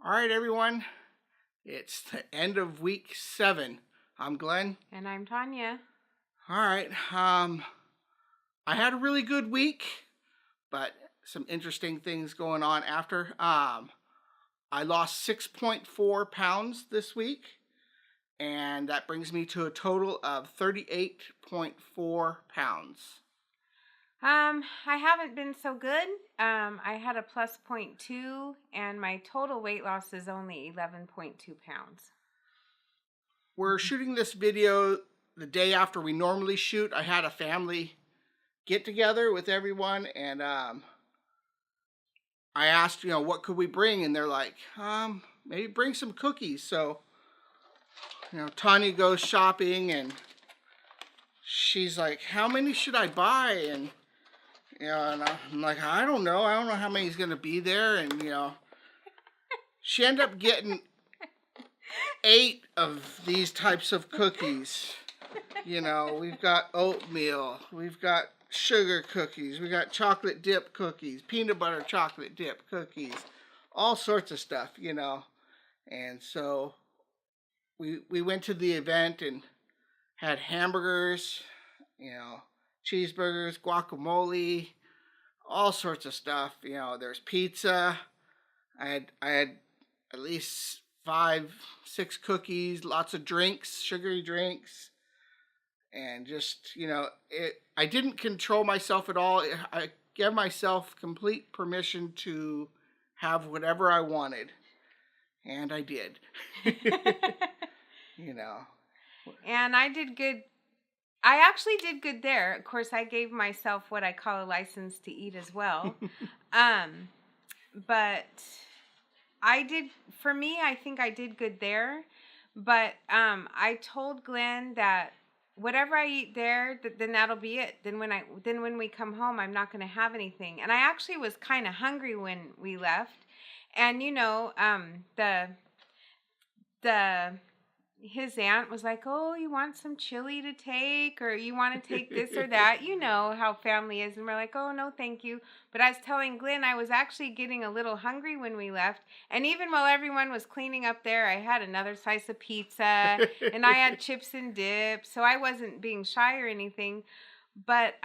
All right, everyone. It's the end of week 7. I'm Glenn. And I'm Tonya. All right. I had a really good week, but some interesting things going on after. I lost 6.4 pounds this week, and that brings me to a total of 38.4 pounds. I haven't been so good. I had a plus 0.2, and my total weight loss is only 11.2 pounds. We're shooting this video the day after we normally shoot. I had a family get together with everyone, and I asked, what could we bring? And they're like, maybe bring some cookies. So, Tonya goes shopping, and she's like, how many should I buy? And, and I'm like, I don't know how many's going to be there. And, she ended up getting 8 of these types of cookies. We've got oatmeal, we've got sugar cookies, we got chocolate dip cookies, peanut butter chocolate dip cookies, all sorts of stuff, And so we went to the event and had hamburgers, cheeseburgers, guacamole, all sorts of stuff. There's pizza. I had at least 5, 6 cookies, lots of drinks, sugary drinks. And just, I didn't control myself at all. I gave myself complete permission to have whatever I wanted. And I did. And I did good. I actually did good there. Of course, I gave myself what I call a license to eat as well. But I think I did good there. But I told Glenn that whatever I eat there, then that'll be it. Then when we come home, I'm not going to have anything. And I actually was kind of hungry when we left. And his aunt was like, "Oh, you want some chili to take, or you want to take this or that?" You know how family is. And we're like, "Oh, no, thank you." But I was telling Glenn I was actually getting a little hungry when we left. And even while everyone was cleaning up there, I had another slice of pizza and I had chips and dip. So I wasn't being shy or anything. But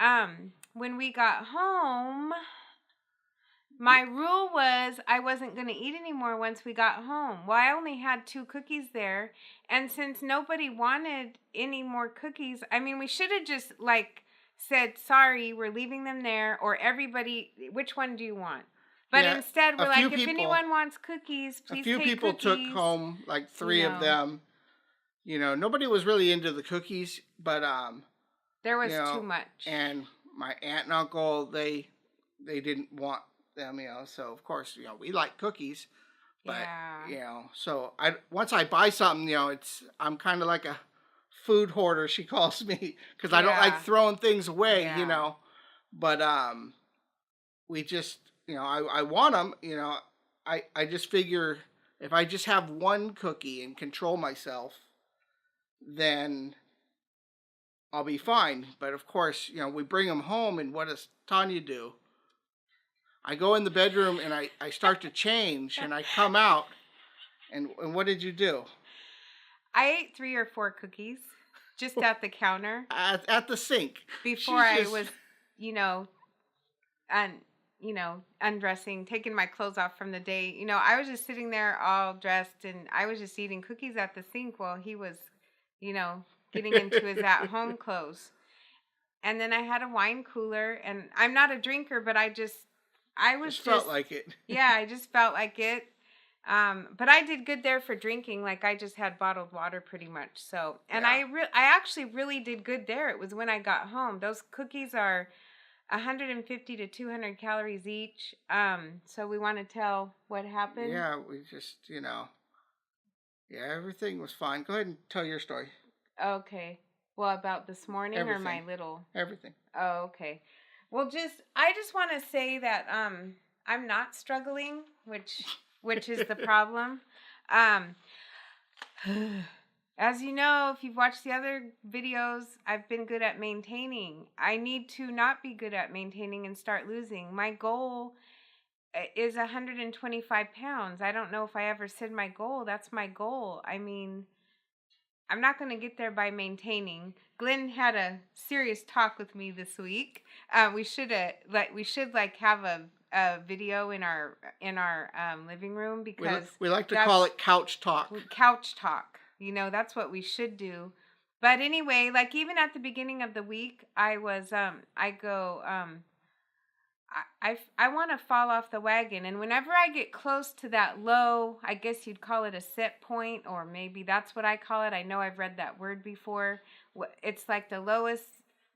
when we got home, my rule was I wasn't going to eat anymore once we got home. Well, I only had 2 cookies there. And since nobody wanted any more cookies, we should have just said, sorry, we're leaving them there. Or everybody, which one do you want? But instead, we're like, if anyone wants cookies, please take cookies. A few people took home 3 of them. Nobody was really into the cookies, but there was too much. And my aunt and uncle, they didn't want them, so of course, we like cookies, but so once I buy something, I'm kind of like a food hoarder, she calls me, because I don't like throwing things away, but we just, I want them, I just figure if I just have one cookie and control myself, then I'll be fine. But of course, we bring them home, and what does Tonya do? I go in the bedroom and I start to change, and I come out, and what did you do? I ate 3 or 4 cookies just at the counter. At the sink. Before I was, undressing, taking my clothes off from the day. I was just sitting there all dressed, and I was just eating cookies at the sink while he was, getting into his at-home clothes. And then I had a wine cooler, and I'm not a drinker, but I felt like it. Yeah, I just felt like it. But I did good there for drinking. I just had bottled water pretty much. So, and I actually really did good there. It was when I got home. Those cookies are 150 to 200 calories each. So we want to tell what happened. Yeah, we just, everything was fine. Go ahead and tell your story. Okay. Well, about this morning. Everything. Or my little? Everything. Oh, okay. Well, I just want to say that I'm not struggling, which is the problem. As you know, if you've watched the other videos, I've been good at maintaining. I need to not be good at maintaining and start losing. My goal is 125 pounds. I don't know if I ever said my goal. That's my goal. I mean, I'm not going to get there by maintaining. Glenn had a serious talk with me this week. We should have a video in our living room, because we like to call it couch talk. Couch talk. You know, that's what we should do. But anyway, like even at the beginning of the week, I want to fall off the wagon. And whenever I get close to that low, I guess you'd call it a set point, or maybe that's what I call it. I know I've read that word before. It's like the lowest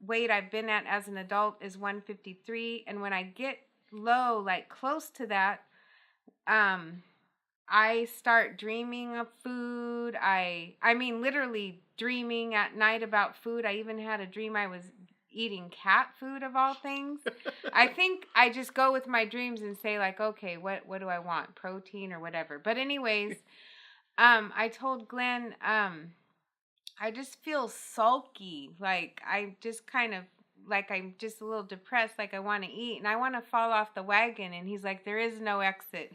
weight I've been at as an adult is 153. And when I get low, like close to that, I start dreaming of food. I mean, literally dreaming at night about food. I even had a dream I was eating cat food, of all things. I think I just go with my dreams and say like, okay, what do I want? Protein or whatever. But anyways, I told Glenn, I just feel sulky. Like I just kind of, like I'm just a little depressed, like I want to eat and I want to fall off the wagon. And he's like, there is no exit.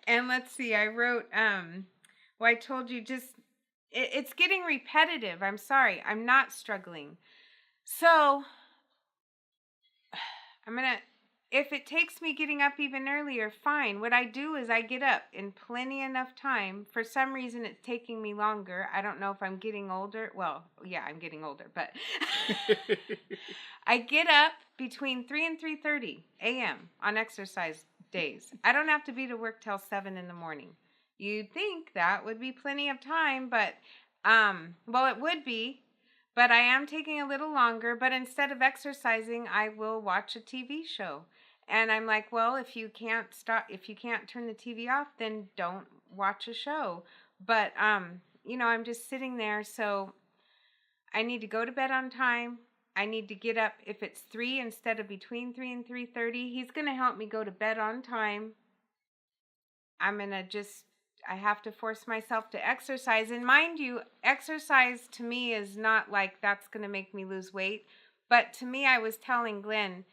And let's see, I wrote, I told you just, it's getting repetitive. I'm sorry. I'm not struggling. So if it takes me getting up even earlier, fine. What I do is I get up in plenty enough time. For some reason, it's taking me longer. I don't know if I'm getting older. Well, yeah, I'm getting older, but I get up between 3 and 3:30 a.m. on exercise days. I don't have to be to work till 7 in the morning. You'd think that would be plenty of time, but, well, it would be, but I am taking a little longer. But instead of exercising, I will watch a TV show. And I'm like, well, if you can't turn the TV off, then don't watch a show. But, you know, I'm just sitting there. So I need to go to bed on time. I need to get up if it's 3 instead of between 3 and 3:30. He's going to help me go to bed on time. I have to force myself to exercise. And mind you, exercise to me is not like that's going to make me lose weight. But to me, I was telling Glenn,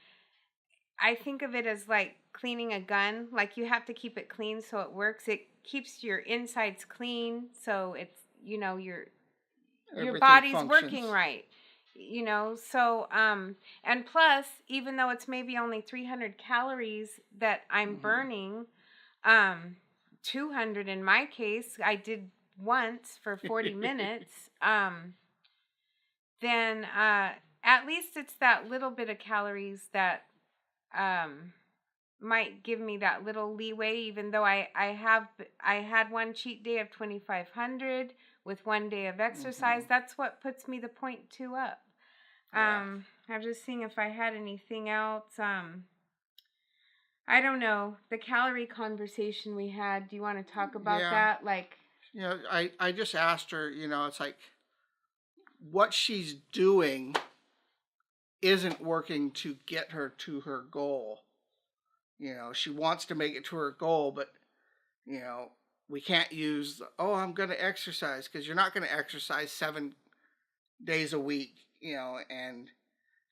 I think of it as like cleaning a gun. Like you have to keep it clean so it works. It keeps your insides clean. So it's, you know, your body's functions. Working right. You know, so, and plus, even though it's maybe only 300 calories that I'm burning, 200 in my case, I did once for 40 minutes, then at least it's that little bit of calories that might give me that little leeway, even though I had one cheat day of 2,500 with 1 day of exercise. That's what puts me the 0.2 up. I'm just seeing if I had anything else. I don't know. The calorie conversation we had, do you want to talk about that? Like, you know, I just asked her, you know, it's like what she's doing isn't working to get her to her goal. You know, she wants to make it to her goal, but, you know, we can't use, I'm going to exercise, because you're not going to exercise 7 days a week, you know, and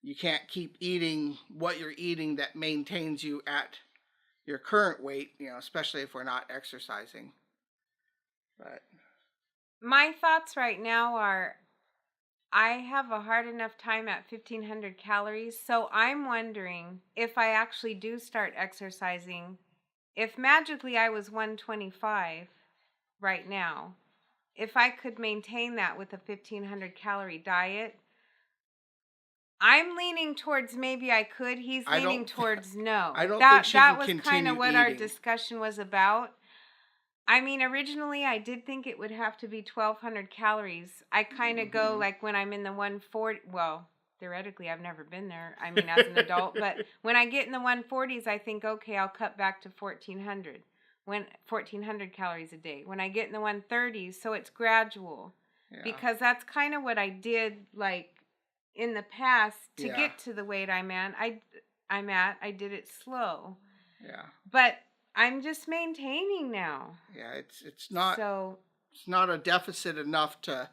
you can't keep eating what you're eating that maintains you at your current weight, you know, especially if we're not exercising. But my thoughts right now are, I have a hard enough time at 1,500 calories, so I'm wondering if I actually do start exercising, if magically I was 125 right now, if I could maintain that with a 1,500 calorie diet. I'm leaning towards maybe I could. He's leaning towards no. I don't think she can continue that was kind of what eating. Our discussion was about. I mean, originally I did think it would have to be 1,200 calories. I kind of go like when I'm in the 140. Well, theoretically, I've never been there. I mean, as an adult, but when I get in the 140s, I think, okay, I'll cut back to 1,400. 1,400 calories a day. When I get in the 130s, so it's gradual, because that's kind of what I did like in the past to get to the weight I'm at. I did it slow. Yeah. But I'm just maintaining now. Yeah, it's not a deficit enough to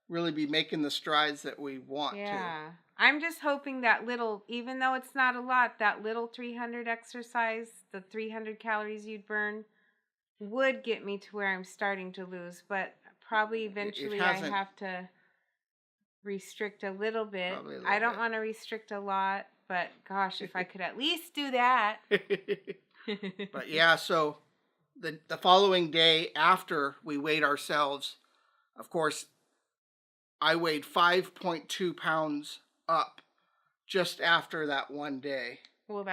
really be making the strides that we want to. I'm just hoping that little, even though it's not a lot, that little 300 exercise, the 300 calories you'd burn, would get me to where I'm starting to lose. But probably eventually I have to restrict a little bit. Probably a little I don't bit. want to restrict a lot, but gosh, if I could at least do that. But yeah, so the following day after we weighed ourselves, of course, I weighed 5.2 pounds up just after that one day. Well,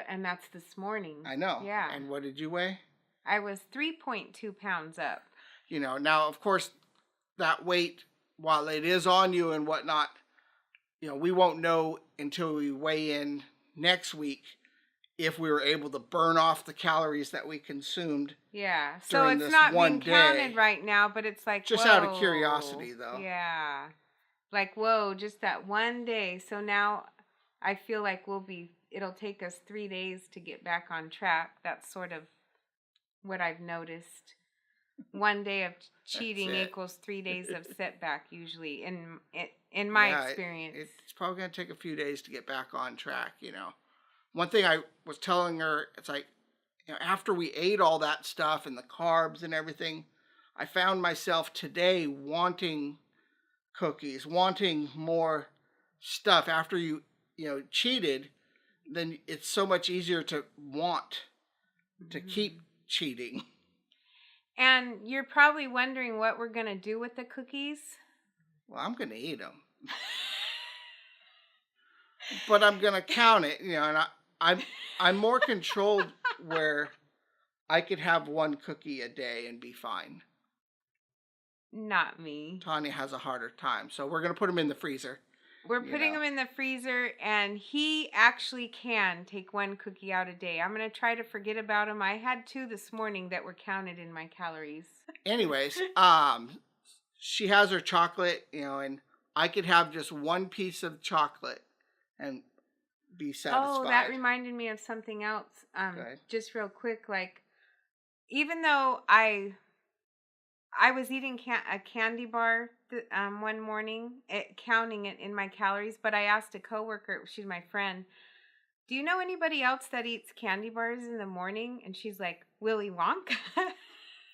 and that's this morning. I know. Yeah. And what did you weigh? I was 3.2 pounds up. You know, now, of course, that weight, while it is on you and whatnot, you know, we won't know until we weigh in next week if we were able to burn off the calories that we consumed. Yeah. So it's not being counted right now, but it's like, just out of curiosity, though. Yeah. Like, whoa, just that one day. So now I feel like it'll take us 3 days to get back on track. That's sort of what I've noticed. One day of cheating equals 3 days of setback, usually, in my experience. It's probably going to take a few days to get back on track, you know. One thing I was telling her, it's like, you know, after we ate all that stuff and the carbs and everything, I found myself today wanting cookies, wanting more stuff. After you cheated, then it's so much easier to want to keep cheating. And you're probably wondering what we're going to do with the cookies. Well, I'm going to eat them. But I'm going to count it, you know, and I'm more controlled where I could have one cookie a day and be fine. Not me. Tonya has a harder time, so we're going to put them in the freezer. We're putting them in the freezer, and he actually can take one cookie out a day. I'm going to try to forget about him. I had 2 this morning that were counted in my calories. Anyways, she has her chocolate, you know, and I could have just one piece of chocolate and be satisfied. Oh, that reminded me of something else. Just real quick, like, even though I was eating a candy bar one morning, counting it in my calories, but I asked a coworker, she's my friend, do you know anybody else that eats candy bars in the morning? And she's like, Willy Wonka.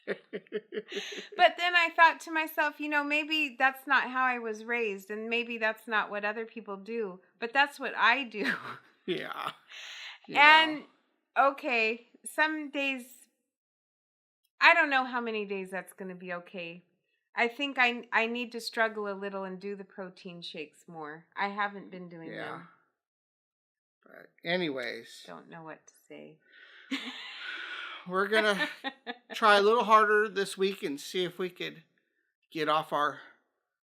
But then I thought to myself, you know, maybe that's not how I was raised, and maybe that's not what other people do, but that's what I do. Yeah. And, okay, some days, I don't know how many days that's going to be okay. I think I need to struggle a little and do the protein shakes more. I haven't been doing them. But anyways. Don't know what to say. We're going to try a little harder this week and see if we could get off our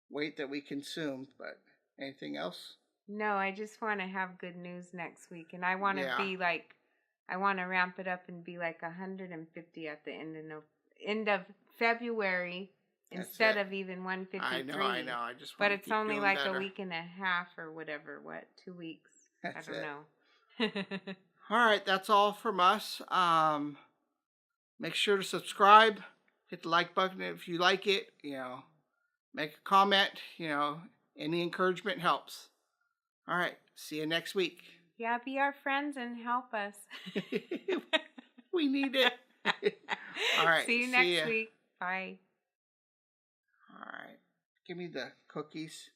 weight that we consumed. But anything else? No, I just want to have good news next week. And I want to be like, I want to ramp it up and be like 150 at the end of February instead of even 153. I know. I just want but to it's only like better. A week and a half or whatever. 2 weeks? That's I don't know. All right, that's all from us. Make sure to subscribe. Hit the like button if you like it. You know, make a comment. You know, any encouragement helps. All right, see you next week. Yeah, be our friends and help us. We need it. All right. See you next week. Bye. All right. Give me the cookies.